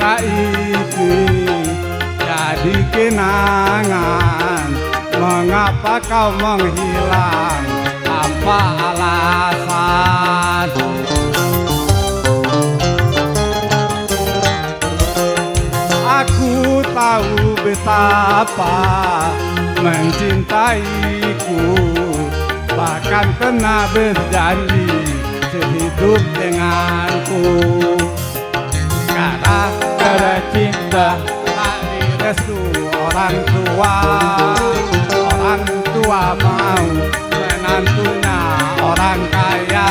cinta ini jadi kenangan. Mengapa kau menghilang tanpa alasan? Aku tahu betapa mencintaiku, bahkan pernah berjanji sehidup denganku. Gara-gara cinta tak direstu orang tua, orang tua mau menantunya orang kaya.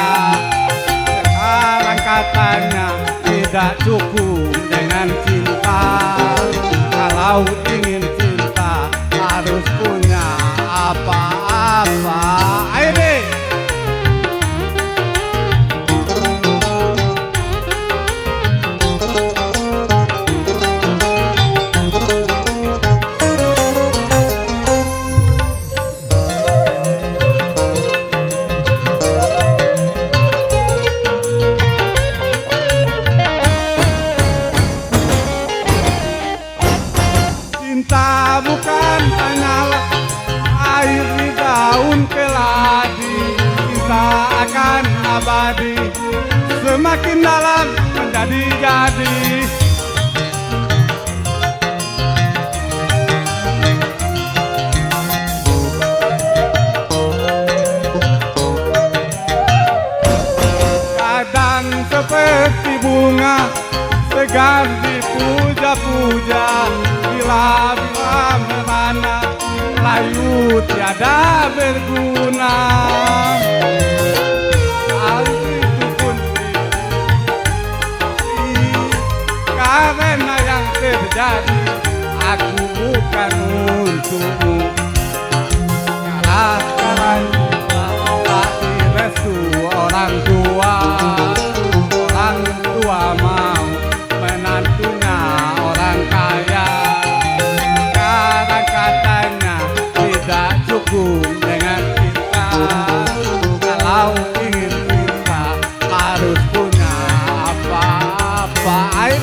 Sekarang katanya tidak cukup dengan cinta, kalau ingin cinta harus punya apa-apa. Ayo deh. Cinta bukan hanyalah air di daun keladi, cinta akan abadi, semakin dalam menjadi-jadi. Kadang seperti bunga segar dipuja-puja, bila-bila merana layu tiada berguna. Hal itu pun karena yang terjadi aku bukan untukmu. Sekarang tak direstu orang tua, orang tua mau menantunya orang kaya. Sekarang katanya tidak cukup dengan cinta, kalau ingin cinta harus punya apa-apa. Ayo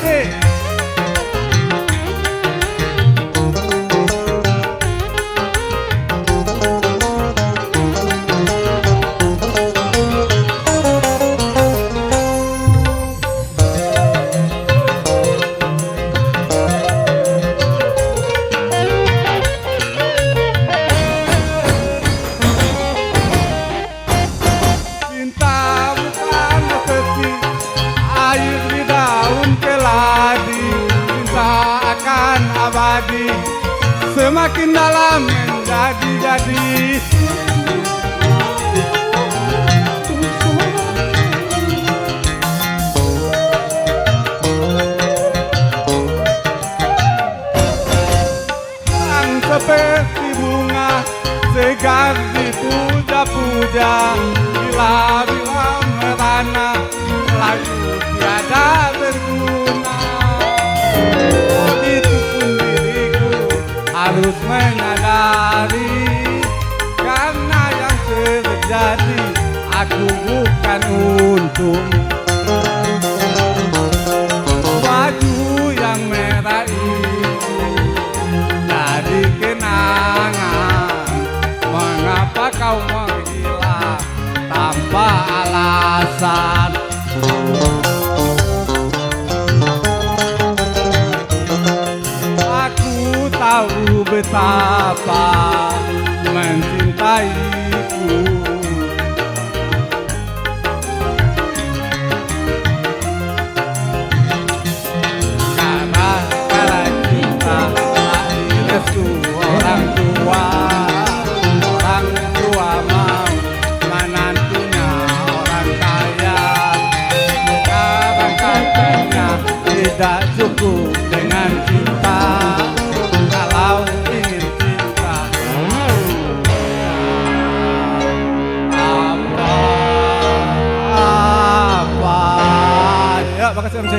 abadi, semakin dalam menjadi-jadi. Yang seperti bunga segar dipuja-puja, bila-bila merana layu tiada berguna. Harus menyadari, karena yang terjadi aku bukan untukmu. Baju yang merah itu jadi kenangan. Mengapa kau menghilang tanpa alasan? Tahu betapa mencintaiku, gara-gara cinta tak direstu orang tua, orang tua mau menantunya orang kaya. Sekarang katanya tidak cukup dengan cinta, kalau ingin cinta apa-apa. Ya, makasih MC.